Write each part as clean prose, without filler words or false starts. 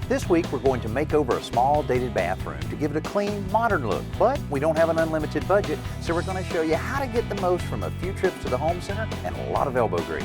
This week we're going to make over a small dated bathroom to give it a clean, modern look, but we don't have an unlimited budget, so we're going to show you how to get the most from a few trips to the home center and a lot of elbow grease.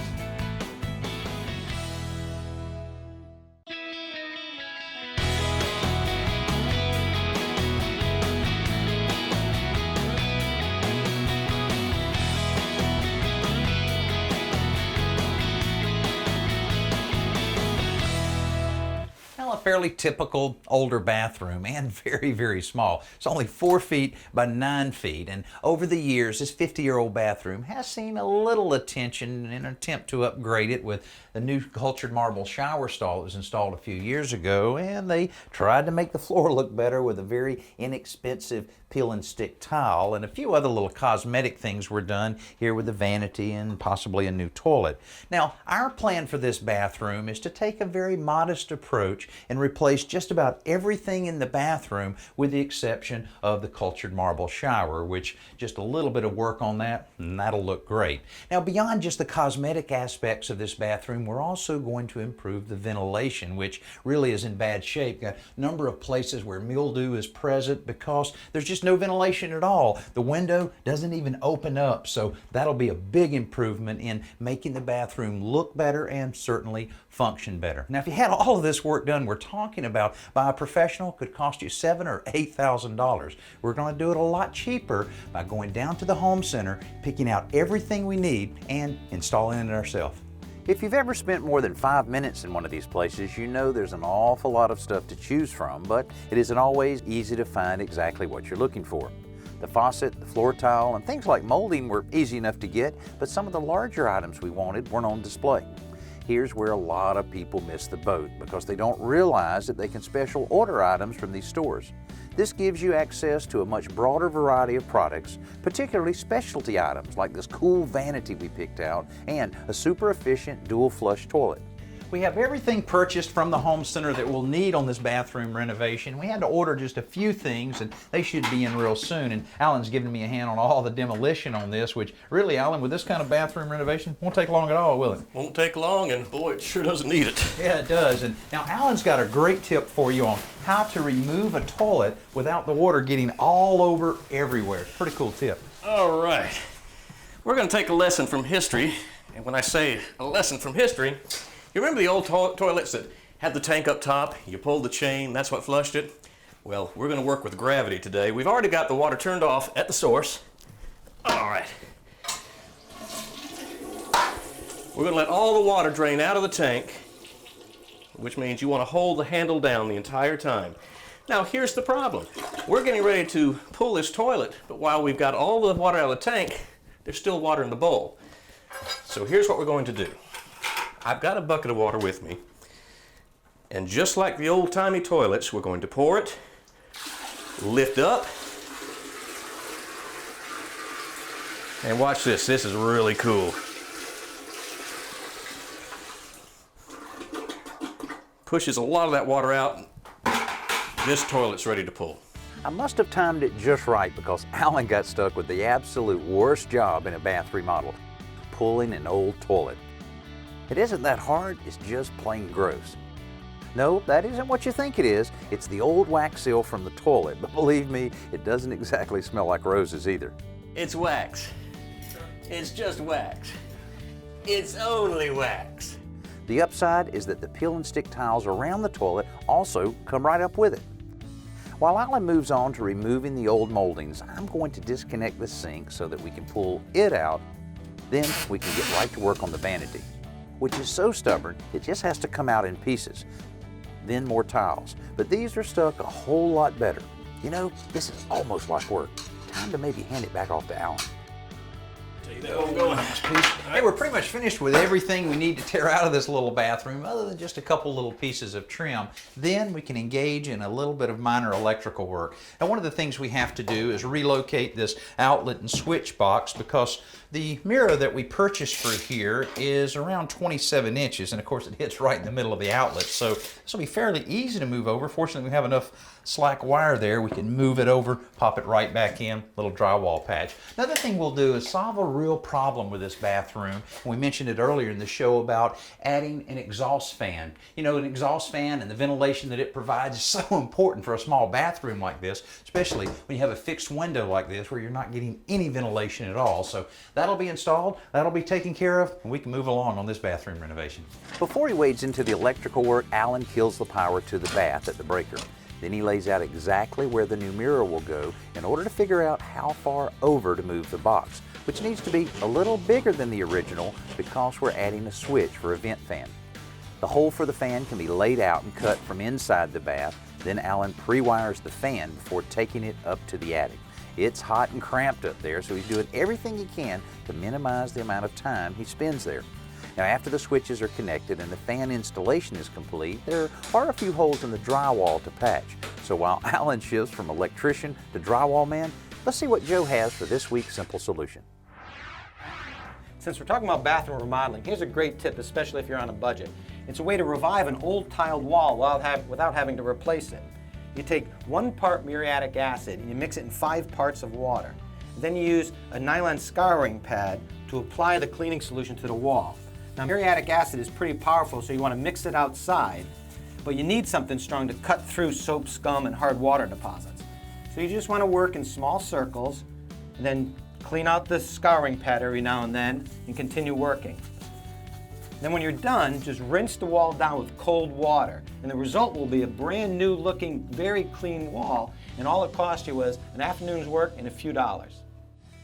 A fairly typical older bathroom and very small. It's only 4 feet by 9 feet, and over the years this 50-year-old bathroom has seen a little attention in an attempt to upgrade it with the new cultured marble shower stall that was installed a few years ago, and they tried to make the floor look better with a very inexpensive peel and stick tile, and a few other little cosmetic things were done here with the vanity and possibly a new toilet. Now, our plan for this bathroom is to take a very modest approach and replace just about everything in the bathroom with the exception of the cultured marble shower, which just a little bit of work on that and that'll look great. Now, beyond just the cosmetic aspects of this bathroom, we're also going to improve the ventilation, which really is in bad shape. Got a number of places where mildew is present because there's just no ventilation at all. The window doesn't even open up, so that'll be a big improvement in making the bathroom look better and certainly function better. Now, if you had all of this work done we're talking about by a professional, could cost you $7,000 or $8,000. We're going to do it a lot cheaper by going down to the home center, picking out everything we need and installing it ourselves. If you've ever spent more than 5 minutes in one of these places, you know there's an awful lot of stuff to choose from, but it isn't always easy to find exactly what you're looking for. The faucet, the floor tile, and things like molding were easy enough to get, but some of the larger items we wanted weren't on display. Here's where a lot of people miss the boat because they don't realize that they can special order items from these stores. This gives you access to a much broader variety of products, particularly specialty items like this cool vanity we picked out and a super efficient dual flush toilet. We have everything purchased from the home center that we'll need on this bathroom renovation. We had to order just a few things and they should be in real soon, and Alan's giving me a hand on all the demolition on this, which really, Alan, with this kind of bathroom renovation, won't take long at all, will it? Won't take long, and boy, it sure doesn't need it. Yeah, it does. And now Alan's got a great tip for you on how to remove a toilet without the water getting all over everywhere. Pretty cool tip. All right. We're going to take a lesson from history, and when I say a lesson from history, you remember the old toilets that had the tank up top? You pulled the chain, that's what flushed it? Well, we're going to work with gravity today. We've already got the water turned off at the source. All right. We're going to let all the water drain out of the tank, which means you want to hold the handle down the entire time. Now, here's the problem. We're getting ready to pull this toilet, but while we've got all the water out of the tank, there's still water in the bowl. So here's what we're going to do. I've got a bucket of water with me, and just like the old-timey toilets, we're going to pour it, lift up, and watch this. This is really cool. Pushes a lot of that water out. This toilet's ready to pull. I must have timed it just right because Alan got stuck with the absolute worst job in a bath remodel, pulling an old toilet. It isn't that hard, it's just plain gross. No, that isn't what you think it is. It's the old wax seal from the toilet, but believe me, it doesn't exactly smell like roses either. It's wax. It's just wax. It's only wax. The upside is that the peel and stick tiles around the toilet also come right up with it. While Alan moves on to removing the old moldings, I'm going to disconnect the sink so that we can pull it out. Then we can get right to work on the vanity, which is so stubborn it just has to come out in pieces. Then more tiles, but these are stuck a whole lot better. You know, this is almost like work. Time to maybe hand it back off to Alan. Hey, we're pretty much finished with everything we need to tear out of this little bathroom other than just a couple little pieces of trim. Then we can engage in a little bit of minor electrical work. Now, one of the things we have to do is relocate this outlet and switch box because the mirror that we purchased for here is around 27 inches, and of course it hits right in the middle of the outlet, so this will be fairly easy to move over. Fortunately, we have enough slack wire there. We can move it over, pop it right back in, little drywall patch. Another thing we'll do is solve a real problem with this bathroom. We mentioned it earlier in the show about adding an exhaust fan. You know, an exhaust fan and the ventilation that it provides is so important for a small bathroom like this, especially when you have a fixed window like this where you're not getting any ventilation at all. So that'll be installed, that'll be taken care of, and we can move along on this bathroom renovation. Before he wades into the electrical work, Alan kills the power to the bath at the breaker. Then he lays out exactly where the new mirror will go in order to figure out how far over to move the box, which needs to be a little bigger than the original because we're adding a switch for a vent fan. The hole for the fan can be laid out and cut from inside the bath. Then Alan pre-wires the fan before taking it up to the attic. It's hot and cramped up there, so he's doing everything he can to minimize the amount of time he spends there. Now, after the switches are connected and the fan installation is complete, there are a few holes in the drywall to patch. So while Alan shifts from electrician to drywall man, let's see what Joe has for this week's simple solution. Since we're talking about bathroom remodeling, here's a great tip, especially if you're on a budget. It's a way to revive an old tiled wall without having to replace it. You take 1 part muriatic acid and you mix it in 5 parts of water. Then you use a nylon scouring pad to apply the cleaning solution to the wall. Now, muriatic acid is pretty powerful, so you want to mix it outside, but you need something strong to cut through soap, scum, and hard water deposits. So you just want to work in small circles, and then clean out the scouring pad every now and then, and continue working. Then when you're done, just rinse the wall down with cold water, and the result will be a brand new looking, very clean wall, and all it cost you was an afternoon's work and a few dollars.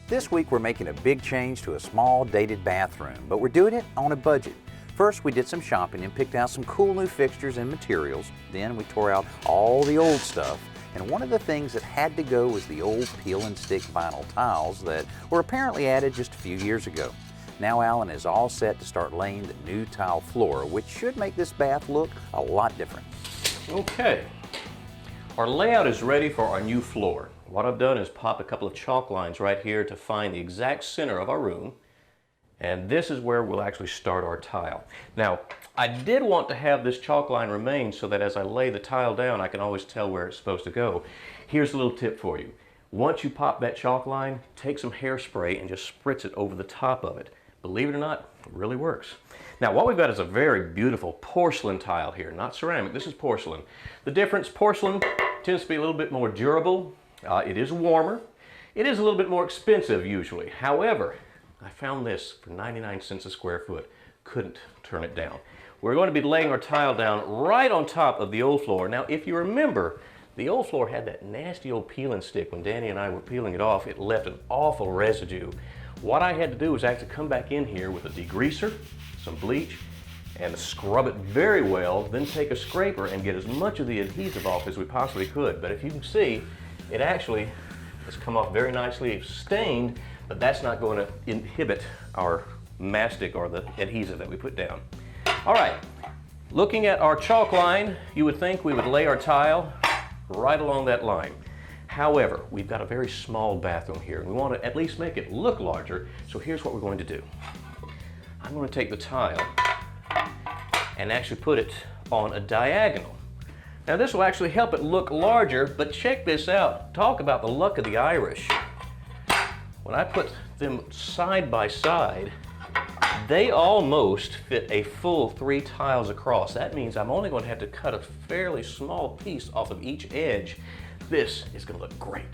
This week we're making a big change to a small dated bathroom, but we're doing it on a budget. First, we did some shopping and picked out some cool new fixtures and materials. Then we tore out all the old stuff, and one of the things that had to go was the old peel and stick vinyl tiles that were apparently added just a few years ago. Now Alan is all set to start laying the new tile floor, which should make this bath look a lot different. Okay, our layout is ready for our new floor. What I've done is pop a couple of chalk lines right here to find the exact center of our room, and this is where we'll actually start our tile. Now, I did want to have this chalk line remain so that as I lay the tile down, I can always tell where it's supposed to go. Here's a little tip for you. Once you pop that chalk line, take some hairspray and just spritz it over the top of it. Believe it or not, it really works. Now, what we've got is a very beautiful porcelain tile here, not ceramic. This is porcelain. The difference, porcelain tends to be a little bit more durable. It is warmer. It is a little bit more expensive usually. However, I found this for 99 cents a square foot. Couldn't turn it down. We're going to be laying our tile down right on top of the old floor. Now, if you remember, the old floor had that nasty old peeling stick. When Danny and I were peeling it off, it left an awful residue. What I had to do was actually come back in here with a degreaser, some bleach, and scrub it very well, then take a scraper and get as much of the adhesive off as we possibly could. But if you can see, it actually has come off very nicely. It's stained, but that's not going to inhibit our mastic or the adhesive that we put down. All right, looking at our chalk line, you would think we would lay our tile right along that line. However, we've got a very small bathroom here, and we want to at least make it look larger, so here's what we're going to do. I'm going to take the tile and actually put it on a diagonal. Now this will actually help it look larger, but check this out. Talk about the luck of the Irish. When I put them side by side, they almost fit a full 3 tiles across. That means I'm only going to have to cut a fairly small piece off of each edge. This is going to look great.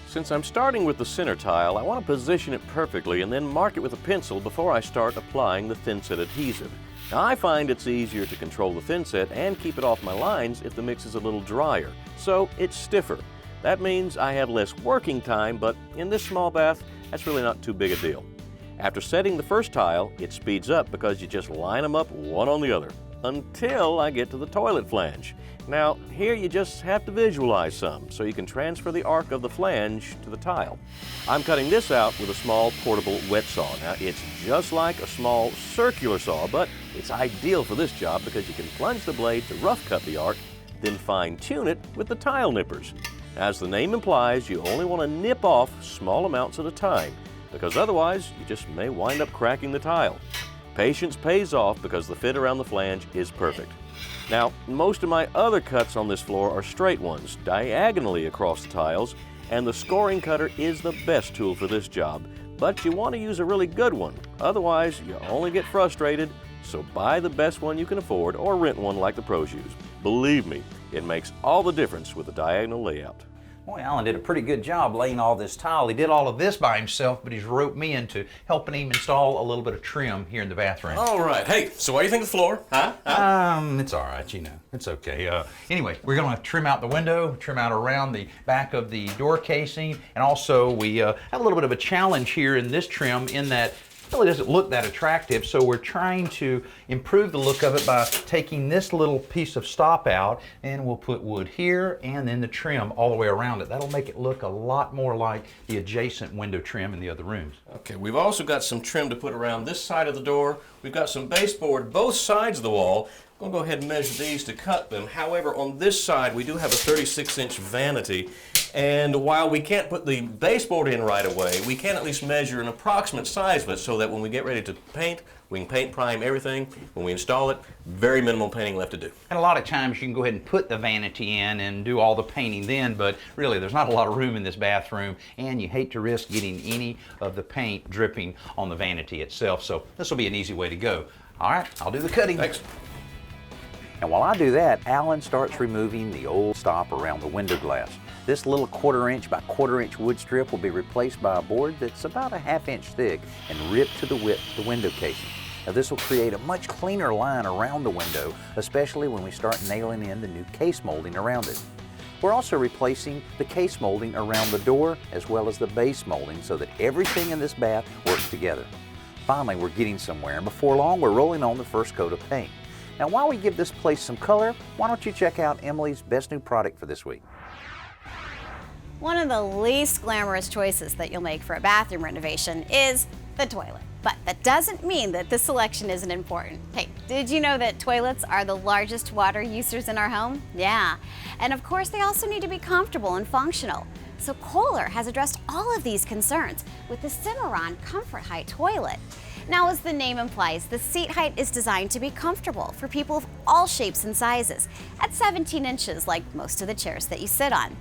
Since I'm starting with the center tile, I want to position it perfectly and then mark it with a pencil before I start applying the thin set adhesive. Now, I find it's easier to control the thin set and keep it off my lines if the mix is a little drier, so it's stiffer. That means I have less working time, but in this small bath, that's really not too big a deal. After setting the first tile, it speeds up because you just line them up one on the other, until I get to the toilet flange. Now, here you just have to visualize some, so you can transfer the arc of the flange to the tile. I'm cutting this out with a small portable wet saw. Now, it's just like a small circular saw, but it's ideal for this job because you can plunge the blade to rough cut the arc, then fine-tune it with the tile nippers. As the name implies, you only want to nip off small amounts at a time, because otherwise you just may wind up cracking the tile. Patience pays off because the fit around the flange is perfect. Now, most of my other cuts on this floor are straight ones, diagonally across the tiles, and the scoring cutter is the best tool for this job but you want to use a really good one. Otherwise, you only get frustrated, so buy the best one you can afford or rent one like the pros use. Believe me, it makes all the difference with the diagonal layout. Boy, Alan did a pretty good job laying all this tile. He did all of this by himself, but he's roped me into helping him install a little bit of trim here in the bathroom. All right. Hey, so what do you think of the floor? Huh? It's all right, you know. It's okay. Anyway, we're going to trim out the window, trim out around the back of the door casing, and also we have a little bit of a challenge here in this trim in that it really doesn't look that attractive, so we're trying to improve the look of it by taking this little piece of stop out, and we'll put wood here and then the trim all the way around it. That'll make it look a lot more like the adjacent window trim in the other rooms. Okay, we've also got some trim to put around this side of the door. We've got some baseboard both sides of the wall. I'm going to go ahead and measure these to cut them. However, on this side, we do have a 36-inch vanity. And while we can't put the baseboard in right away, we can at least measure an approximate size of it so that when we get ready to paint, we can paint prime everything. When we install it, very minimal painting left to do. And a lot of times you can go ahead and put the vanity in and do all the painting then, but really there's not a lot of room in this bathroom, and you hate to risk getting any of the paint dripping on the vanity itself. So this will be an easy way to go. All right, I'll do the cutting. Thanks. And while I do that, Alan starts removing the old stop around the window glass. This little 1/4 inch by 1/4 inch wood strip will be replaced by a board that's about a 1/2 inch thick and ripped to the width of the window casing. Now this will create a much cleaner line around the window, especially when we start nailing in the new case molding around it. We're also replacing the case molding around the door as well as the base molding so that everything in this bath works together. Finally, we're getting somewhere, and before long we're rolling on the first coat of paint. Now while we give this place some color, why don't you check out Emily's best new product for this week. One of the least glamorous choices that you'll make for a bathroom renovation is the toilet. But that doesn't mean that this selection isn't important. Hey, did you know that toilets are the largest water users in our home? Yeah. And of course, they also need to be comfortable and functional. So Kohler has addressed all of these concerns with the Cimarron Comfort Height toilet. Now, as the name implies, the seat height is designed to be comfortable for people of all shapes and sizes, at 17 inches like most of the chairs that you sit on.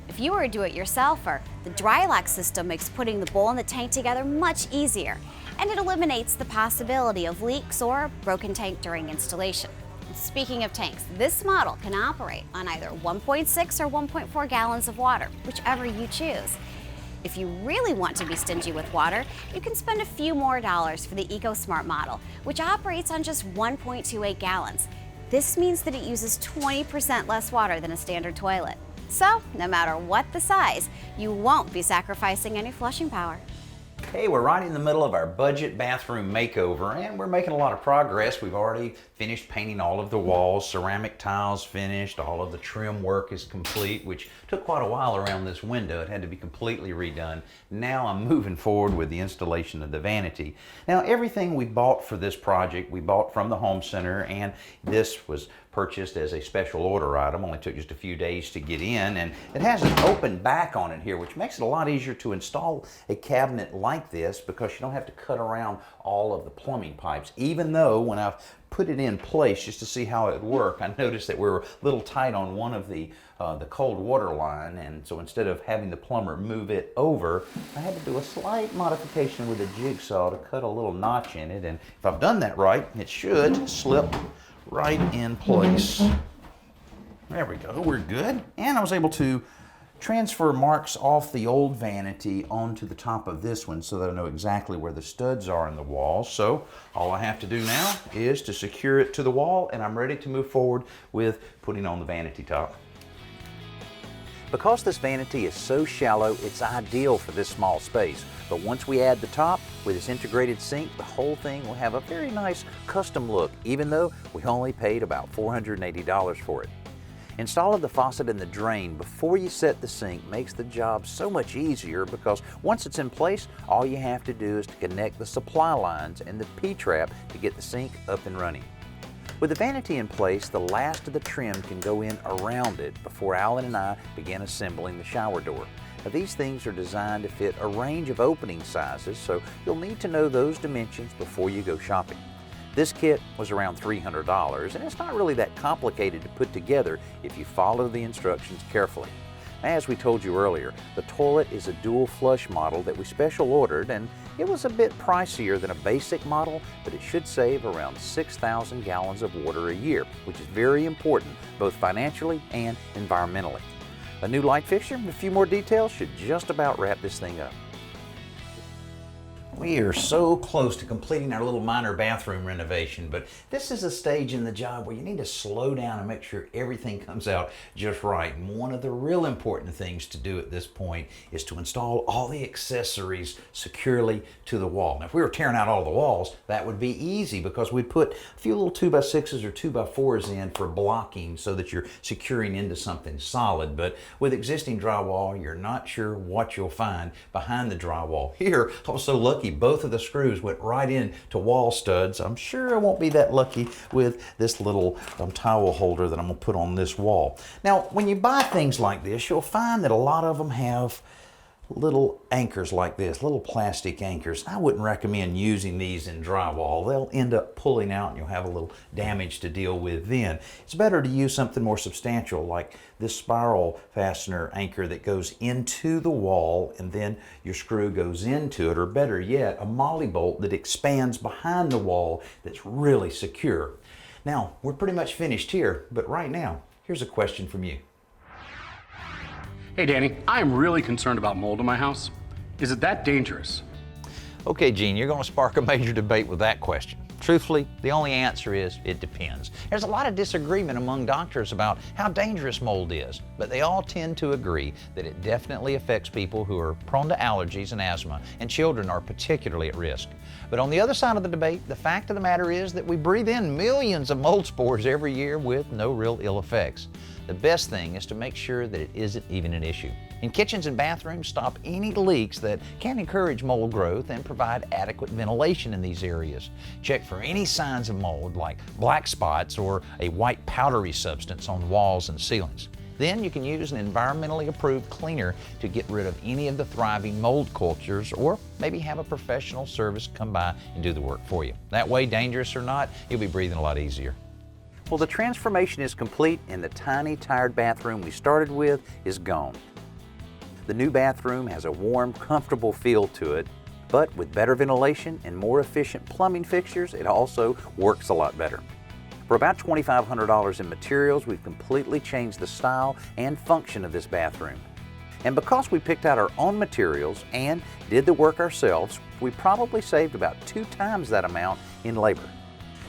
If you are a do-it-yourselfer, the dry lock system makes putting the bowl and the tank together much easier, and it eliminates the possibility of leaks or a broken tank during installation. Speaking of tanks, this model can operate on either 1.6 or 1.4 gallons of water, whichever you choose. If you really want to be stingy with water, you can spend a few more dollars for the EcoSmart model, which operates on just 1.28 gallons. This means that it uses 20% less water than a standard toilet. So, no matter what the size, you won't be sacrificing any flushing power. Hey, we're right in the middle of our budget bathroom makeover, and we're making a lot of progress. We've already finished painting all of the walls, ceramic tiles finished, all of the trim work is complete, which took quite a while around this window. It had to be completely redone. Now I'm moving forward with the installation of the vanity. Now, everything we bought for this project, we bought from the home center, and this was purchased as a special order item. Only took just a few days to get in, and it has an open back on it here, which makes it a lot easier to install a cabinet like this because you don't have to cut around all of the plumbing pipes. Even though when I've put it in place just to see how it would work, I noticed that we were a little tight on one of the cold water line, and so instead of having the plumber move it over, I had to do a slight modification with a jigsaw to cut a little notch in it, and if I've done that right, it should slip right in place. There we go, we're good. And I was able to transfer marks off the old vanity onto the top of this one so that I know exactly where the studs are in the wall. So all I have to do now is to secure it to the wall, and I'm ready to move forward with putting on the vanity top. Because this vanity is so shallow, it's ideal for this small space. But once we add the top with this integrated sink, the whole thing will have a very nice custom look, even though we only paid about $480 for it. Installing the faucet in the drain before you set the sink makes the job so much easier because once it's in place, all you have to do is to connect the supply lines and the P-trap to get the sink up and running. With the vanity in place, the last of the trim can go in around it before Alan and I begin assembling the shower door. Now, these things are designed to fit a range of opening sizes, so you'll need to know those dimensions before you go shopping. This kit was around $300, and it's not really that complicated to put together if you follow the instructions carefully. As we told you earlier, the toilet is a dual flush model that we special ordered, and it was a bit pricier than a basic model, but it should save around 6,000 gallons of water a year, which is very important both financially and environmentally. A new light fixture and a few more details should just about wrap this thing up. We are so close to completing our little minor bathroom renovation, but this is a stage in the job where you need to slow down and make sure everything comes out just right. And one of the real important things to do at this point is to install all the accessories securely to the wall. Now, if we were tearing out all the walls, that would be easy because we'd put a few little 2x6s or 2x4s in for blocking so that you're securing into something solid. But with existing drywall, you're not sure what you'll find behind the drywall. Here, I was so lucky both of the screws went right into wall studs. I'm sure I won't be that lucky with this little towel holder that I'm going to put on this wall. Now, when you buy things like this, you'll find that a lot of them have little anchors like this, little plastic anchors. I wouldn't recommend using these in drywall. They'll end up pulling out and you'll have a little damage to deal with then. It's better to use something more substantial like this spiral fastener anchor that goes into the wall and then your screw goes into it, or better yet, a molly bolt that expands behind the wall that's really secure. Now, we're pretty much finished here, but right now, here's a question from you. Hey Danny, I'm really concerned about mold in my house. Is it that dangerous? Okay, Gene, you're going to spark a major debate with that question. Truthfully, the only answer is it depends. There's a lot of disagreement among doctors about how dangerous mold is, but they all tend to agree that it definitely affects people who are prone to allergies and asthma, and children are particularly at risk. But on the other side of the debate, the fact of the matter is that we breathe in millions of mold spores every year with no real ill effects. The best thing is to make sure that it isn't even an issue. In kitchens and bathrooms, stop any leaks that can encourage mold growth and provide adequate ventilation in these areas. Check for any signs of mold like black spots or a white powdery substance on walls and ceilings. Then you can use an environmentally approved cleaner to get rid of any of the thriving mold cultures, or maybe have a professional service come by and do the work for you. That way, dangerous or not, you'll be breathing a lot easier. Well, the transformation is complete and the tiny, tired bathroom we started with is gone. The new bathroom has a warm, comfortable feel to it, but with better ventilation and more efficient plumbing fixtures, it also works a lot better. For about $2,500 in materials, we've completely changed the style and function of this bathroom. And because we picked out our own materials and did the work ourselves, we probably saved about 2 times that amount in labor.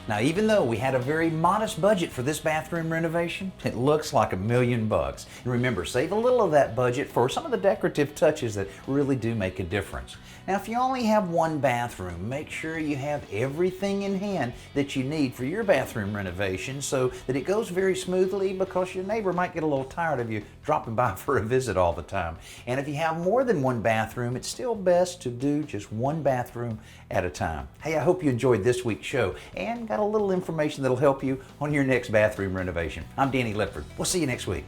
Now, even though we had a very modest budget for this bathroom renovation, it looks like $1 million. And remember, save a little of that budget for some of the decorative touches that really do make a difference. Now, if you only have one bathroom, make sure you have everything in hand that you need for your bathroom renovation so that it goes very smoothly, because your neighbor might get a little tired of you dropping by for a visit all the time. And if you have more than one bathroom, it's still best to do just one bathroom at a time. Hey, I hope you enjoyed this week's show and got a little information that'll help you on your next bathroom renovation. I'm Danny Lipford. We'll see you next week.